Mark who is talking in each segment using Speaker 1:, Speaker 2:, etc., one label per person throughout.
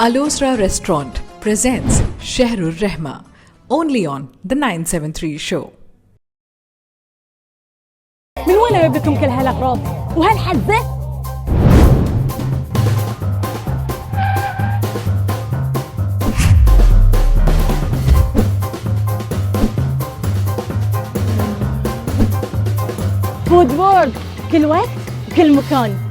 Speaker 1: Alosra Restaurant presents Shahrur Rahma, only on The 973 Show.
Speaker 2: من وين جايب لكم كل هالاغراض وهالحزه؟ فود وورد كل وقت وكل مكان.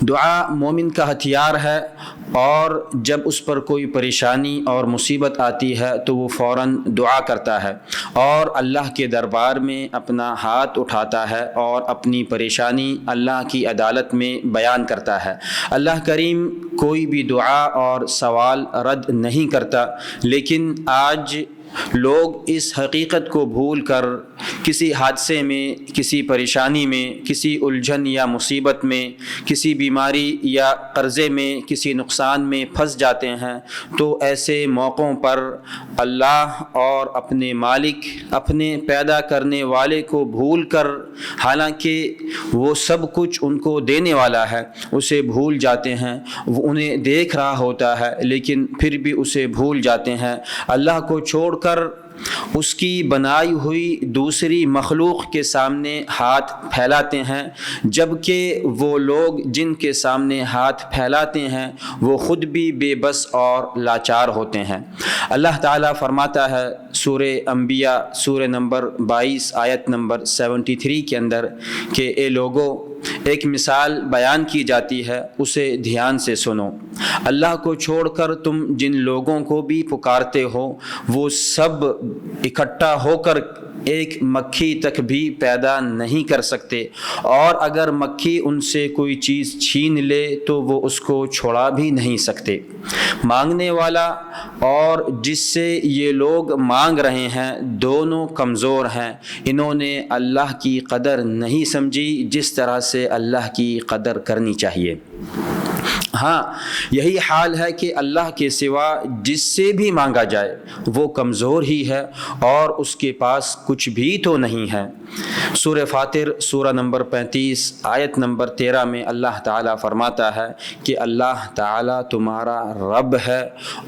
Speaker 3: دعا مومن کا ہتھیار ہے، اور جب اس پر کوئی پریشانی اور مصیبت آتی ہے تو وہ فوراً دعا کرتا ہے اور اللہ کے دربار میں اپنا ہاتھ اٹھاتا ہے اور اپنی پریشانی اللہ کی عدالت میں بیان کرتا ہے۔ اللہ کریم کوئی بھی دعا اور سوال رد نہیں کرتا، لیکن آج لوگ اس حقیقت کو بھول کر کسی حادثے میں، کسی پریشانی میں، کسی الجھن یا مصیبت میں، کسی بیماری یا قرضے میں، کسی نقصان میں پھنس جاتے ہیں، تو ایسے موقعوں پر اللہ اور اپنے مالک، اپنے پیدا کرنے والے کو بھول کر، حالانکہ وہ سب کچھ ان کو دینے والا ہے، اسے بھول جاتے ہیں۔ وہ انہیں دیکھ رہا ہوتا ہے لیکن پھر بھی اسے بھول جاتے ہیں، اللہ کو چھوڑ کر اس کی بنائی ہوئی دوسری مخلوق کے سامنے ہاتھ پھیلاتے ہیں، جبکہ وہ لوگ جن کے سامنے ہاتھ پھیلاتے ہیں وہ خود بھی بے بس اور لاچار ہوتے ہیں۔ اللہ تعالیٰ فرماتا ہے سورہ انبیاء سورہ نمبر 22 آیت نمبر 73 کے اندر کہ اے لوگو، ایک مثال بیان کی جاتی ہے، اسے دھیان سے سنو۔ اللہ کو چھوڑ کر تم جن لوگوں کو بھی پکارتے ہو وہ سب اکٹھا ہو کر ایک مکھی تک بھی پیدا نہیں کر سکتے، اور اگر مکھی ان سے کوئی چیز چھین لے تو وہ اس کو چھڑا بھی نہیں سکتے۔ مانگنے والا اور جس سے یہ لوگ مانگ رہے ہیں دونوں کمزور ہیں، انہوں نے اللہ کی قدر نہیں سمجھی جس طرح سے اللہ کی قدر کرنی چاہیے۔ ہاں، یہی حال ہے کہ اللہ کے سوا جس سے بھی مانگا جائے وہ کمزور ہی ہے اور اس کے پاس کچھ بھی تو نہیں ہے۔ سورہ فاطر سورہ نمبر 35 آیت نمبر 13 میں اللہ تعالیٰ فرماتا ہے کہ اللہ تعالیٰ تمہارا رب ہے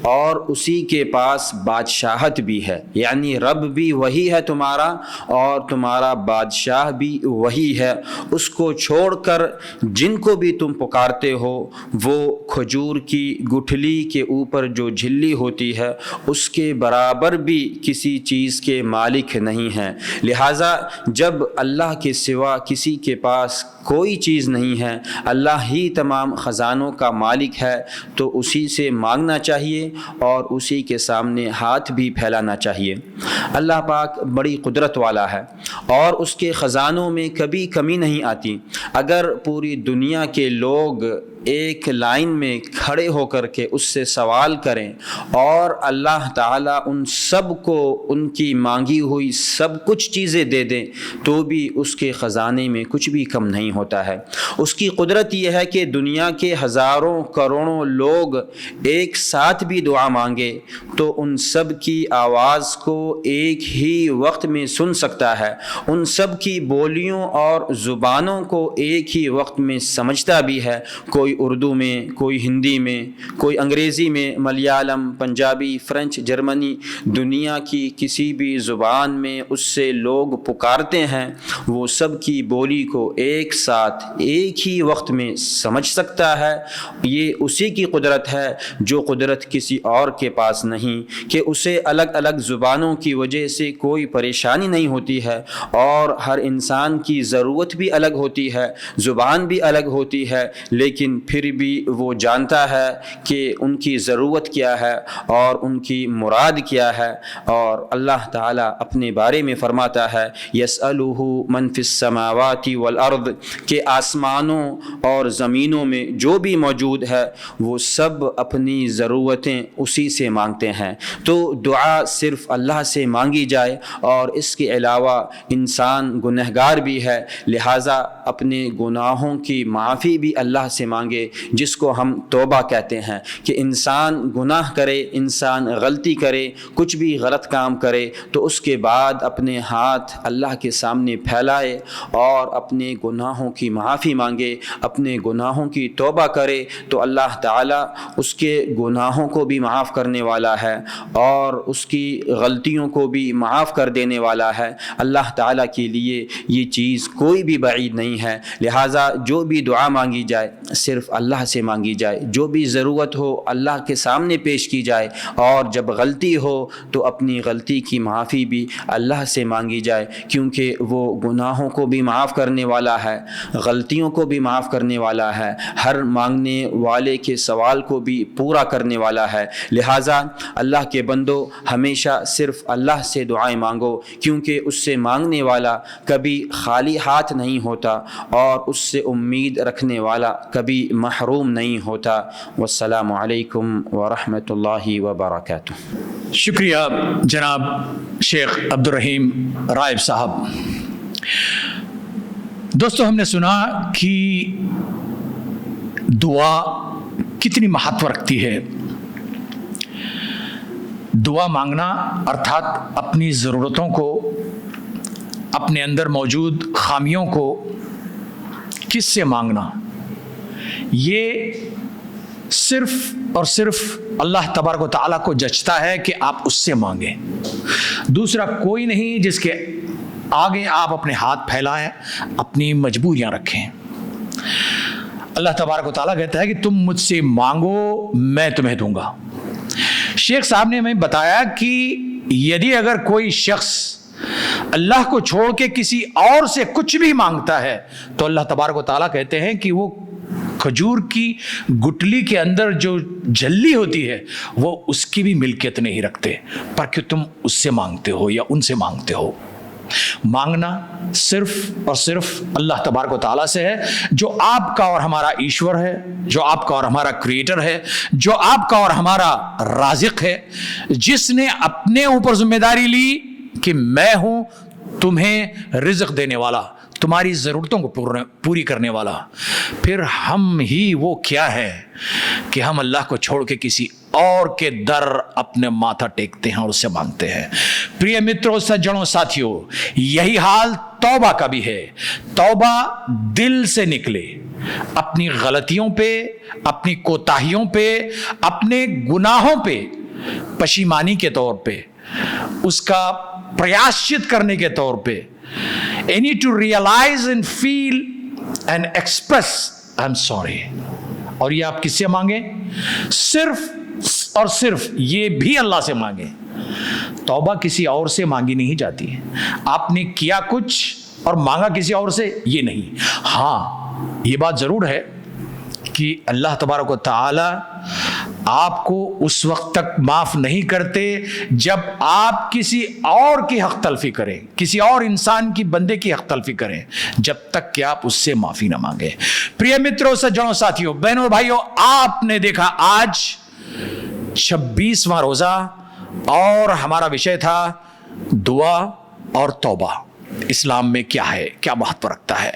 Speaker 3: اور اسی کے پاس بادشاہت بھی ہے، یعنی رب بھی وہی ہے تمہارا اور تمہارا بادشاہ بھی وہی ہے۔ اس کو چھوڑ کر جن کو بھی تم پکارتے ہو وہ کھجور کی گٹھلی کے اوپر جو جھلی ہوتی ہے اس کے برابر بھی کسی چیز کے مالک نہیں ہیں۔ لہٰذا جب اللہ کے سوا کسی کے پاس کوئی چیز نہیں ہے، اللہ ہی تمام خزانوں کا مالک ہے، تو اسی سے مانگنا چاہیے اور اسی کے سامنے ہاتھ بھی پھیلانا چاہیے۔ اللہ پاک بڑی قدرت والا ہے اور اس کے خزانوں میں کبھی کمی نہیں آتی۔ اگر پوری دنیا کے لوگ ایک لائن میں کھڑے ہو کر کے اس سے سوال کریں اور اللہ تعالیٰ ان سب کو ان کی مانگی ہوئی سب کچھ چیزیں دے دیں تو بھی اس کے خزانے میں کچھ بھی کم نہیں ہوتا ہے۔ اس کی قدرت یہ ہے کہ دنیا کے ہزاروں کروڑوں لوگ ایک ساتھ بھی دعا مانگے تو ان سب کی آواز کو ایک ہی وقت میں سن سکتا ہے، ان سب کی بولیوں اور زبانوں کو ایک ہی وقت میں سمجھتا بھی ہے۔ کوئی اردو میں، کوئی ہندی میں، کوئی انگریزی میں، ملیالم، پنجابی، فرینچ، جرمنی، دنیا کی کسی بھی زبان میں اس سے لوگ پکارتے ہیں، وہ سب کی بولی کو ایک ساتھ ایک ہی وقت میں سمجھ سکتا ہے۔ یہ اسی کی قدرت ہے جو قدرت کسی اور کے پاس نہیں، کہ اسے الگ الگ زبانوں کی وجہ سے کوئی پریشانی نہیں ہوتی ہے، اور ہر انسان کی ضرورت بھی الگ ہوتی ہے، زبان بھی الگ ہوتی ہے، لیکن پھر بھی وہ جانتا ہے کہ ان کی ضرورت کیا ہے اور ان کی مراد کیا ہے۔ اور اللہ تعالیٰ اپنے بارے میں فرماتا ہے یسألہ من فی السماوات والارض، کہ آسمانوں اور زمینوں میں جو بھی موجود ہے وہ سب اپنی ضرورتیں اسی سے مانگتے ہیں۔ تو دعا صرف اللہ سے مانگی جائے، اور اس کے علاوہ انسان گنہگار بھی ہے، لہٰذا اپنے گناہوں کی معافی بھی اللہ سے مانگے، جس کو ہم توبہ کہتے ہیں، کہ انسان گناہ کرے، انسان غلطی کرے، کچھ بھی غلط کام کرے تو اس کے بعد اپنے ہاتھ اللہ کے سامنے پھیلائے اور اپنے گناہوں کی معافی مانگے، اپنے گناہوں کی توبہ کرے، تو اللہ تعالیٰ اس کے گناہوں کو بھی معاف کرنے والا ہے اور اس کی غلطیوں کو بھی معاف کر دینے والا ہے۔ اللہ تعالیٰ کے لیے یہ چیز کوئی بھی بعید نہیں ہے، لہٰذا جو بھی دعا مانگی جائے صرف اللہ سے مانگی جائے، جو بھی ضرورت ہو اللہ کے سامنے پیش کی جائے، اور جب غلطی ہو تو اپنی غلطی کی معافی بھی اللہ سے مانگی جائے، کیونکہ وہ گناہوں کو بھی معاف کرنے والا ہے غلطیوں کو بھی معاف کرنے والا ہے، ہر مانگنے والے کے سوال کو بھی پورا کرنے والا ہے۔ لہٰذا اللہ کے بندو ہمیشہ صرف اللہ سے دعائیں مانگو، کیونکہ اس سے مانگنے والا کبھی خالی ہاتھ نہیں ہوتا اور اس سے امید رکھنے والا کبھی محروم نہیں ہوتا۔ والسلام علیکم ورحمۃ اللہ وبرکاتہ۔
Speaker 4: شکریہ جناب شیخ عبدالرحیم رائب صاحب۔ دوستو، ہم نے سنا کہ دعا کتنی مہتو رکھتی ہے۔ دعا مانگنا ارتھات اپنی ضرورتوں کو، اپنے اندر موجود خامیوں کو کس سے مانگنا، یہ صرف اور صرف اللہ تبارک و تعالیٰ کو جچتا ہے کہ آپ اس سے مانگیں۔ دوسرا کوئی نہیں جس کے آگے آپ اپنے ہاتھ پھیلائیں، اپنی مجبوریاں رکھیں۔ اللہ تبارک و تعالیٰ کہتا ہے کہ تم مجھ سے مانگو میں تمہیں دوں گا۔ شیخ صاحب نے ہمیں بتایا کہ یدی اگر کوئی شخص اللہ کو چھوڑ کے کسی اور سے کچھ بھی مانگتا ہے تو اللہ تبارک و تعالیٰ کہتے ہیں کہ وہ کھجور کی گٹلی کے اندر جو جھلی ہوتی ہے وہ اس کی بھی ملکیت نہیں رکھتے، پر کہ تم اس سے مانگتے ہو یا ان سے مانگتے ہو۔ مانگنا صرف اور صرف اللہ تبارک و تعالیٰ سے ہے، جو آپ کا اور ہمارا ایشور ہے، جو آپ کا اور ہمارا کریٹر ہے، جو آپ کا اور ہمارا رازق ہے، جس نے اپنے اوپر ذمہ داری لی کہ میں ہوں تمہیں رزق دینے والا، تمہاری ضرورتوں کو پوری کرنے والا۔ پھر ہم ہی وہ کیا ہے کہ ہم اللہ کو چھوڑ کے کسی اور کے در اپنے ماتھا ٹیکتے ہیں اور اس سے مانگتے ہیں۔ پریہ متروں، سجنوں، ساتھیوں، یہی حال توبہ کا بھی ہے۔ توبہ دل سے نکلے، اپنی غلطیوں پہ، اپنی کوتاہیوں پہ، اپنے گناہوں پہ پشیمانی کے طور پہ، اس کا پریاشچت کرنے کے طور پہ، I need to realize and feel and express I'm sorry۔ اور یہ آپ کس سے مانگیں؟ صرف اور صرف یہ بھی اللہ سے مانگیں۔ توبہ کسی اور سے مانگی نہیں جاتی ہے۔ آپ نے کیا کچھ اور مانگا کسی اور سے، یہ نہیں۔ ہاں، یہ بات ضرور ہے کہ اللہ تبارک و تعالی آپ کو اس وقت تک معاف نہیں کرتے جب آپ کسی اور کی حق تلفی کریں، کسی اور انسان کی، بندے کی حق تلفی کریں، جب تک کہ آپ اس سے معافی نہ مانگیں۔ پریہ متروں، سجنوں، ساتھیوں، بہنوں، بھائیوں، آپ نے دیکھا آج 26واں روزہ اور ہمارا وشے تھا دعا اور توبہ۔ اسلام میں کیا ہے، کیا مہتو رکھتا ہے۔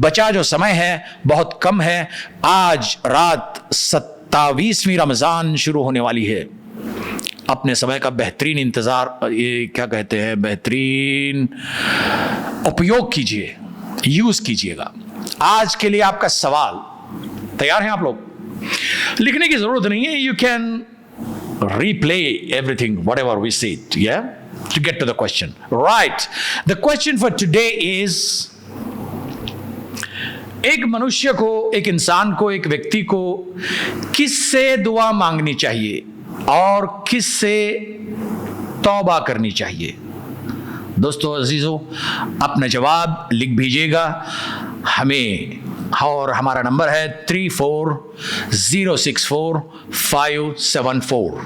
Speaker 4: بچا جو سمے ہے بہت کم ہے۔ آج رات 27ویں رمضان شروع ہونے والی ہے۔ اپنے سمے کا بہترین انتظار، یہ کیا کہتے ہیں، بہترین اپیوگ کیجئے، یوز کیجئے گا۔ آج کے لیے آپ کا سوال تیار ہیں؟ آپ لوگ لکھنے کی ضرورت نہیں ہے، you can replay everything whatever we said, yeah, to get to the question. Right, the question for today is ایک منشیہ کو، ایک انسان کو، ایک ویکتی کو کس سے دعا مانگنی چاہیے اور کس سے توبہ کرنی چاہیے؟ دوستو عزیزو، اپنا جواب لکھ بھیجیے گا ہمیں، اور ہمارا نمبر ہے 34064574۔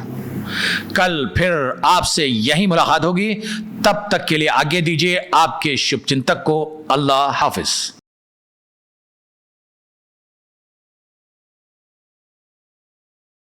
Speaker 4: کل پھر آپ سے یہی ملاقات ہوگی، تب تک کے لیے آگے دیجیے آپ کے شبھ چنتک کو۔ اللہ حافظ۔